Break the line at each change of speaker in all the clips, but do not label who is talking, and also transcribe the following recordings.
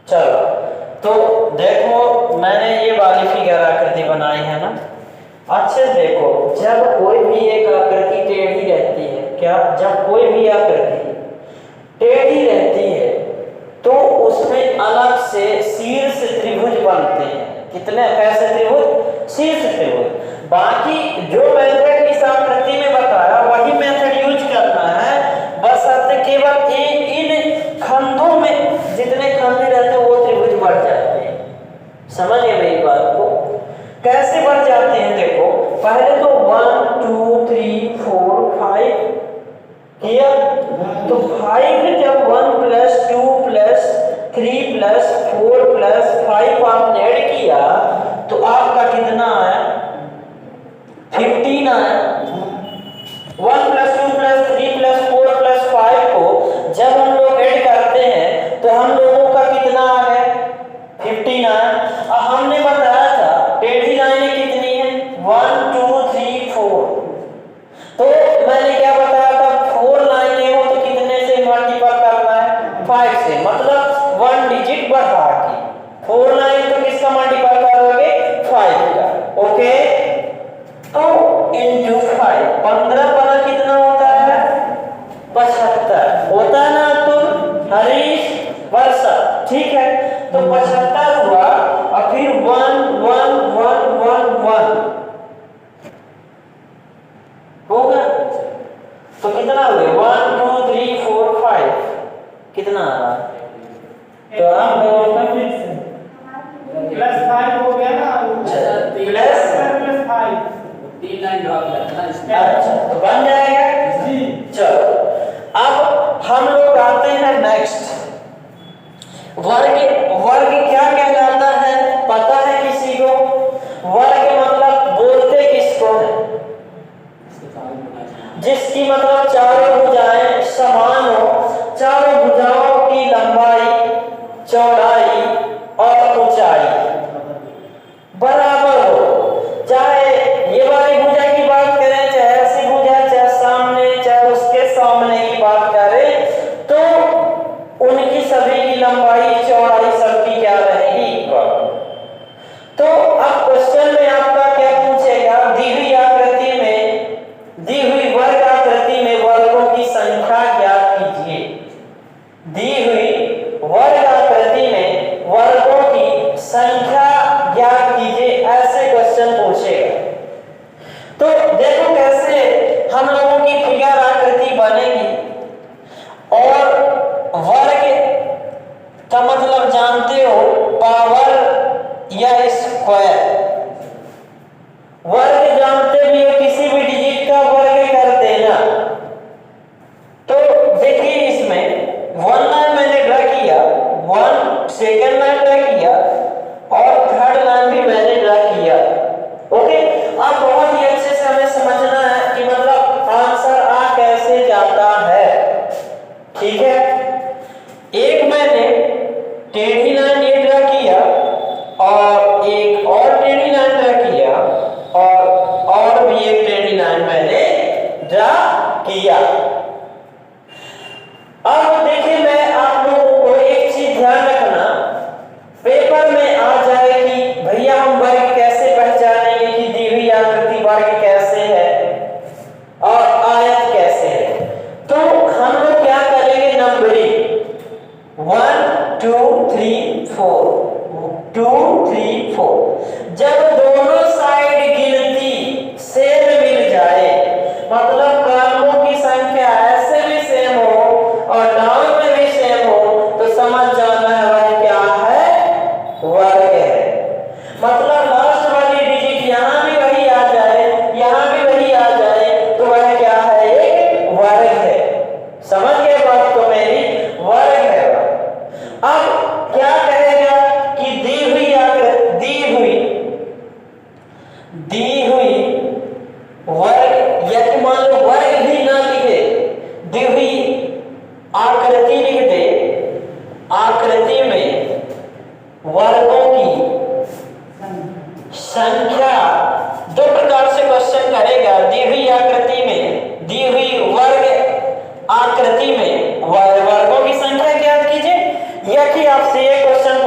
चलो तो देखो मैंने ये वाली फिगर आकृति बनाई है ना। अच्छे से देखो, जब कोई भी एक आकृति टेढ़ी रहती है, क्या जब कोई भी आकृति टेढ़ी रहती है तो उसमें अलग से शीर्ष त्रिभुज बनते हैं। कितने कैसे त्रिभुज? शीर्ष त्रिभुज। बाकी जो मेथड इस आकृति में बताया वही मेथड यूज करना है, बस अर्थ केवल इन खंडों में जितने खंडे रहते हैं वो त्रिभुज बढ़ जाते हैं। समझ गए मेरी बात को? कैसे बढ़ जाते हैं देखो, पहले तो 1 2 3 4 5 किया, तो 5 जब 1 + 2 + 3 + 4 + 5 आपने ऐड किया तो आपका कितना आया? 15 आया। 1 + 2 + 3 + 4 + 5 को जब हम लोग ऐड करते हैं तो हम लोगों का कितना आ गया? 15 आया। अब हमने बताया था टेढ़ी लाइनें कितनी है? 1 2 3 4। तो मैंने क्या बताया था? 4 लाइनें हो तो कितने से मल्टीपल करना है? 5 से, मतलब 1 डिजिट बढ़ा के 4 लाइन तो किसका मल्टीपल करोगे? 5 का। ओके, तो into 5 15 बना कितना होता है? 75 होता है ना तुम हरीश वर्षा, ठीक है। तो 75 हुआ और फिर 1 1 1 1 1 होगा, तो कितना हुए? 1 2 3 4 5 कितना आ रहा? तो आप
+5 हो गया ना, +5
3 लाइन ड्रॉ किया था ना।
अच्छा, तो बन जाएगा
जी।
चलो अब हम लोग आते हैं नेक्स्ट। वर्ग। वर्ग क्या कहलाता है पता है किसी को? वर्ग मतलब बोलते किसको है? जिसकी मतलब चारों भुजाएं समान हो, चारों भुजाओं की लंबाई चौड़ाई और ऊंचाई बराबर हो। चाहे ये वाली भुजा की बात करें, चाहे ऐसी भुजा, चाहे सामने, चाहे उसके सामने की बात करें, तो उनकी सभी की लंबाई चौड़ाई सबकी क्या रहेगी? इक्वल। तो अब क्वेश्चन में आपका क्या पूछेगा? दी हुई आकृति में, दी हुई वर्ग आकृति में वर्गों की संख्या ज्ञात कीजिए। दी हुई वर्ग आकृति में वर्गों की संख्या ज्ञात कीजिए, ऐसे क्वेश्चन पूछेगा। तो देखो कैसे हम लोगों की फिगर आकृति बनेगी। और वर्ग का मतलब जानते हो, पावर या स्क्वायर। वर्ग जानते भी हो, किसी भी डिजिट का वर्ग कर देना। तो देखिए इसमें 1 लाइन मैंने ड्रा किया, 1 सेकंड लाइन ड्रा किया और 3rd लाइन भी मैंने ड्रा किया। ओके, अब बहुत ही अच्छे से हमें समझना है कि मतलब आंसर आ कैसे जाता है, ठीक है। एक मैंने टेढ़ी लाइन ये ड्रा किया और एक और टेढ़ी लाइन ड्रा किया और भी एक टेढ़ी लाइन मैंने ड्रा किया। अब देखिए मैं आप लोगों को एक चीज ध्यान रखना, पेपर में आ जाए कि भैया हम वर्ग कैसे पहचानेंगे कि दी हुई आकृति वर्ग कैसे है और आयत कैसे है। तो हम लोग क्या करेंगे? नंबरिंग 1 2 3 4 2 3 4। जब दोनों साइड गिनती सेम मिल जाए, मतलब कॉलमों की संख्या ऐसे भी सेम हो और डाउन में भी सेम हो, तो समझ जाना है वह क्या है? वर्ग है। मतलब लास्ट वाली डिजिट यहां भी वही आ जाए, यहां भी वही आ जाए, तो वह क्या है? एक वर्ग है। समझ गए बात तो मेरी? वर्ग है। अब क्या कहेगा कि दी हुई वर्ग, या तो मान लो वर्ग भी ना लिखे, दी हुई आकृति लिख दे। आकृति में वर्गों की संख्या दो प्रकार से क्वेश्चन करेगा। दी हुई आकृति में, दी हुई वर्ग आकृति में वर्गों की संख्या ज्ञात कीजिए, या कि आपसे ये क्वेश्चन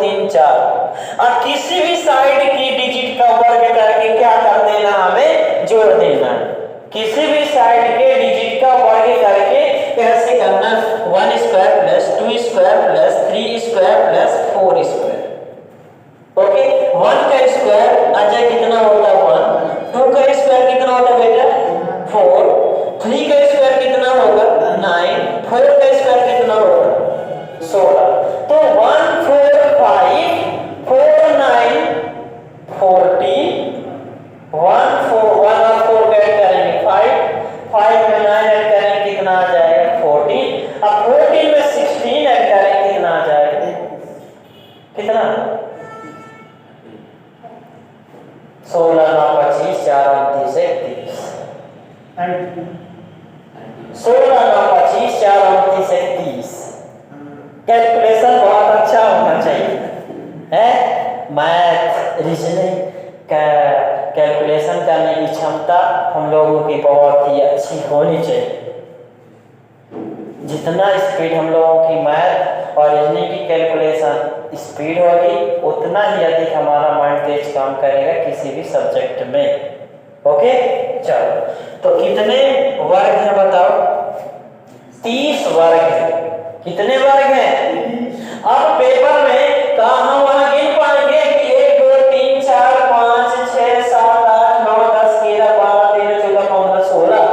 3 4। और किसी भी साइड की डिजिट का वर्ग करके क्या कर देना, हमें जोड़ देना। किसी भी साइड के डिजिट का वर्ग करके कैसे करना, 1 square plus 2 square plus 3 square plus 4 square. Okay, 1 का स्क्वायर अजय कितना होता है 1, 2 का स्क्वायर कितना होता है बेटा 4, 3 का स्क्वायर कितना होगा 9, 4 का स्क्वायर कितना होगा 16। तो 1 4 5 4 9 40, 1 4 1 और 4 का ऐड करेंगे 5, 5 में 9 ऐड करेंगे कितना आ जाएगा 14। अब 14 में 16 ऐड करेंगे कितना आ जाएगा, कितना 16 9 25 4 29 31, 16 9 25 4 29 31। कैलकुलेशन बहुत अच्छा होना चाहिए है, मैथ रीजनिंग का कैलकुलेशन करने की क्षमता हम लोगों की बहुत ही अच्छी होनी चाहिए। जितना स्पीड हम लोगों की मैथ और रीजनिंग की कैलकुलेशन स्पीड होगी, उतना ही अधिक हमारा माइंड तेज काम करेगा किसी भी सब्जेक्ट में। ओके, चलो तो कितने वर्ग हैं बताओ, 30 वर्ग हैं। कितने वर्ग हैं? अब पेपर में कहाँ वहां गिन पाएंगे कि 1 2 3 4 5 6 7 8 9 10 11 12 13 14 15 16।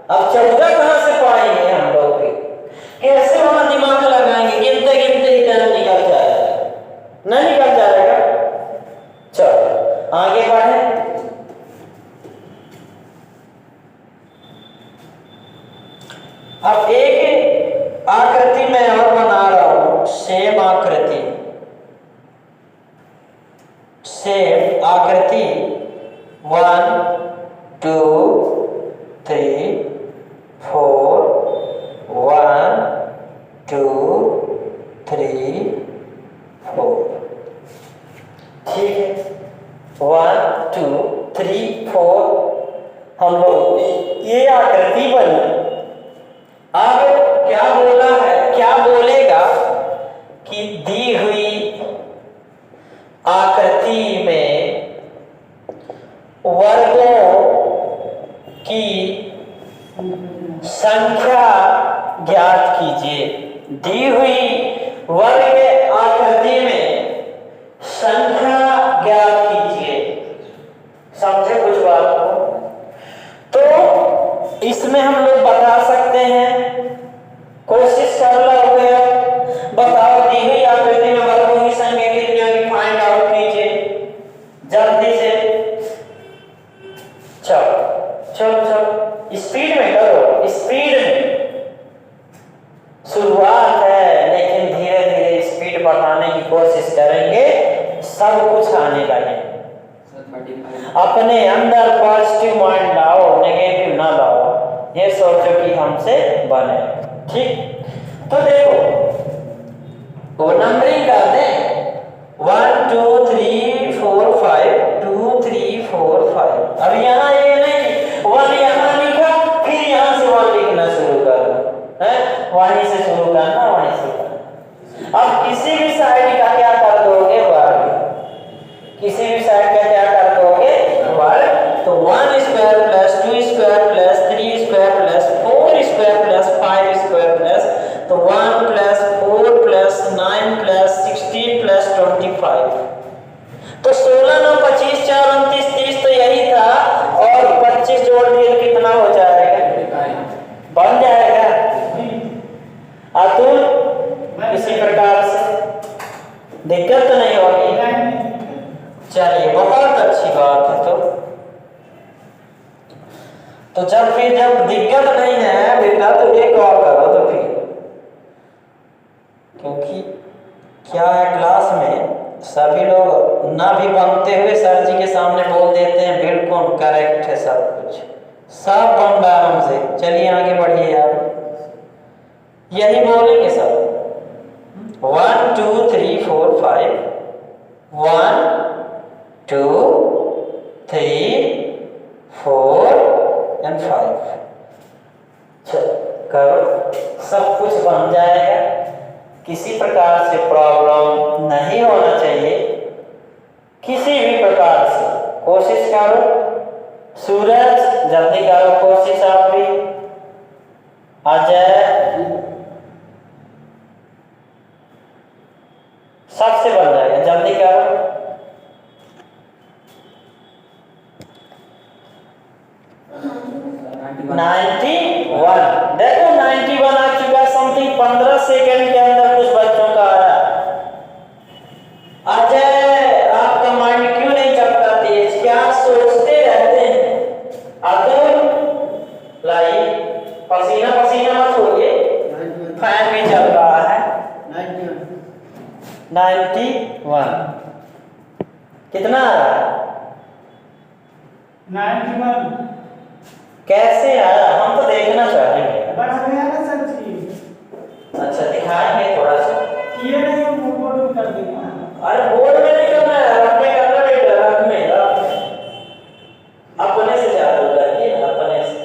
अब 14 कहाँ से पाएंगे हम लोग, कैसे वहां दिमाग लगाएंगे, गिनते गिनते ही टाइम निकल जाएगा, नहीं निकल जाएगा। चलो आगे बढ़े। अब एक आकृति मैं और बना रहा हूं, सेम आकृति, सेम आकृति 1 2 3 4 1 2 3 4। ठीक है, 1 2 3 4 हम लोग ये आकृति बनी। अब क्या बोला है, क्या बोलेगा कि दी हुई आकृति में वर्गों की संख्या ज्ञात कीजिए। दी हुई वर्ग आकृति में संख्या ज्ञात कीजिए। समझे कुछ बात को? तो इसमें हम लोग बता सकते हैं, कोशिश कर लो हो गया, बताओ दी हुई आकृति में वर्गों की संख्या कितनी होगी, फाइंड आउट कीजिए जल्दी से। चलो चलो चलो स्पीड में करो, स्पीड में, शुरुआत है लेकिन धीरे धीरे स्पीड बढ़ाने की कोशिश करेंगे, सब कुछ आने लगे। अपने अंदर पॉजिटिव माइंड लाओ, नेगेटिव ना लाओ, ये सोचो कि हमसे बने। ठीक, तो देखो वो नंबरिंग कर दें, 1 2 3 4 5 2 3 4 5। अब यहाँ ये नहीं 1 यहाँ लिखा फिर यहाँ से 1 लिखना शुरू करना है, वहीं से शुरू करना, वहीं से करना। अब किसी भी साइड का क्या कर दोगे वर्ग, किसी भी साइड का क्या कर दोगे वर्ग। तो 1 square plus 2 square plus 3 square plus 4 square plus 5 square plus, तो 1 प्लस 4 प्लस 9 प्लस 16 प्लस 25। तो 16 9 25 4 29 30 तो यही था, और 25 जोड़ दिए तो कितना हो जाएगा, बन जाएगा। अतुल किसी प्रकार से दिक्कत तो नहीं होगी? चलिए बहुत अच्छी बात है। तो जब दिक्कत नहीं है बेटा तो एक और करो तो फिर, क्योंकि क्या है क्लास में सभी लोग ना भी बनते हुए सर जी के सामने बोल देते हैं बिल्कुल करेक्ट है, सब कुछ सब बन रहा है हमसे। चलिए आगे बढ़िए यार, यही बोलेंगे सब। 1 2 3 4 5 1 2 3 4 and 5। चलो करो, सब कुछ बन जाएगा, किसी प्रकार से प्रॉब्लम नहीं होना चाहिए किसी भी प्रकार से। कोशिश करो सूरज, जल्दी करो कोशिश आप भी। अजय, सबसे बन जाएगा, जल्दी करो। Ninety one. देखो 91 आ चुका, समथिंग 15 सेकंड के अंदर कुछ बच्चों का आया। अजय, आपका माइंड क्यों नहीं चलता तेज, क्या सोचते रहते हैं? अतुल, लाइक पसीना पसीना मत होइए, फैन भी चल रहा है। 91 कितना आ रहा है?
91
कैसे आया, हम तो देखना चाहेंगे।
बढ़ गया ना सर जी।
अच्छा दिखाएंगे थोड़ा सा।
ये नहीं हम बोर्ड में कर देंगे।
अरे बोर्ड में नहीं करना है, रफ में करना बेटा, रफ में अपने से चालू करिए ना, अपने से।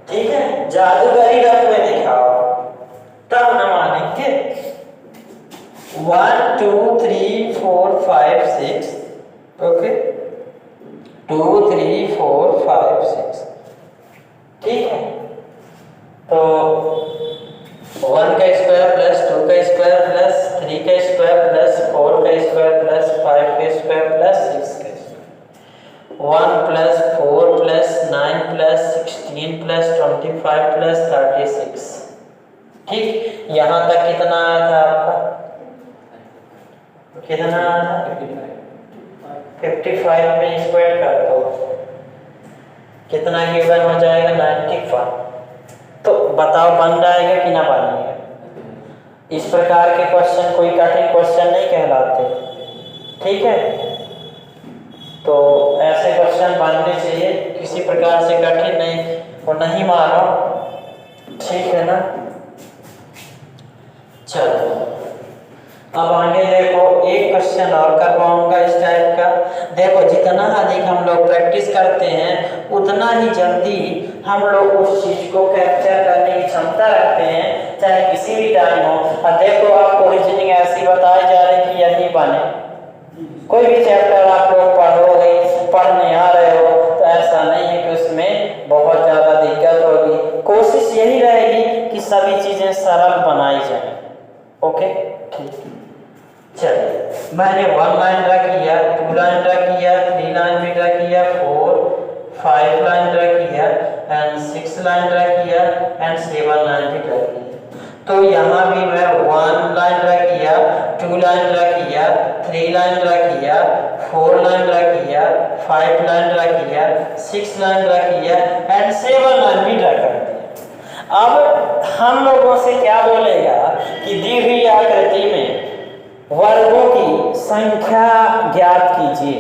ठीक है, जादूगरी रफ में दिखाओ तब न मानेंगे। 1 2 3 4 5 6 ओके, 2 3 4 5 6 ठीक है। तो 1 का स्क्वायर प्लस 2 का स्क्वायर प्लस 3 का स्क्वायर प्लस 4 का स्क्वायर प्लस 5 का स्क्वायर प्लस 6 का square. 1 plus 4 plus 9 plus 16 plus 25 plus 36। ठीक, यहाँ तक कितना आया था आपका? कितना आया था? 55 में स्क्वायर कर दो, कितना गिवन हो जाएगा? 91। तो बताओ बन जाएगा कि ना बनेगा? इस प्रकार के क्वेश्चन कोई कठिन क्वेश्चन नहीं कहलाते, ठीक है। तो ऐसे क्वेश्चन बनने चाहिए, किसी प्रकार से कठिन नहीं, और नहीं मानो, ठीक है ना। चलो अब आगे देखो, एक क्वेश्चन और करवाऊंगा इस टाइप का। देखो जितना अधिक हम लोग प्रैक्टिस करते हैं उतना ही जल्दी हम लोग उस चीज को कैप्चर करने की क्षमता रखते हैं, चाहे किसी भी टाइम हो। और देखो आपको रीजनिंग ऐसी बताई जा रही है कि यही बने। कोई भी चैप्टर आप लोग पढ़ोगे, पढ़ने आ रहे हो, तो ऐसा नहीं है कि उसमें बहुत ज़्यादा दिक्कत होगी। कोशिश यही रहेगी कि सभी चीज़ें सरल बनाई जाए। ओके ठीक, चलिए मैंने 1 लाइन ड्रा किया, 2 लाइन ड्रा किया, 3 लाइन भी ड्रा किया, 4 5 लाइन ड्रा किया एंड 6 लाइन ड्रा किया एंड 7 लाइन भी ड्रा किया। तो यहाँ भी मैं 1 लाइन ड्रा किया, 2 लाइन ड्रा किया, 3 लाइन ड्रा किया, 4 लाइन ड्रा किया, 5 लाइन ड्रा किया, 6 लाइन ड्रा किया एंड 7 लाइन भी ड्रा कर दिया। अब हम लोगों से क्या बोलेगा कि दी हुई आकृति में वर्गों की संख्या ज्ञात कीजिए।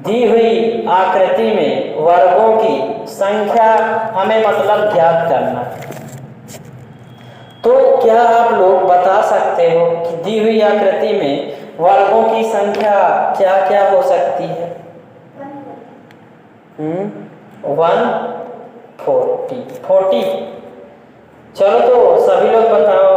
दी हुई आकृति में वर्गों की संख्या हमें मतलब ज्ञात करना। तो क्या आप लोग बता सकते हो कि दी हुई आकृति में वर्गों की संख्या क्या क्या हो सकती है? 140। चलो तो सभी लोग बताओ।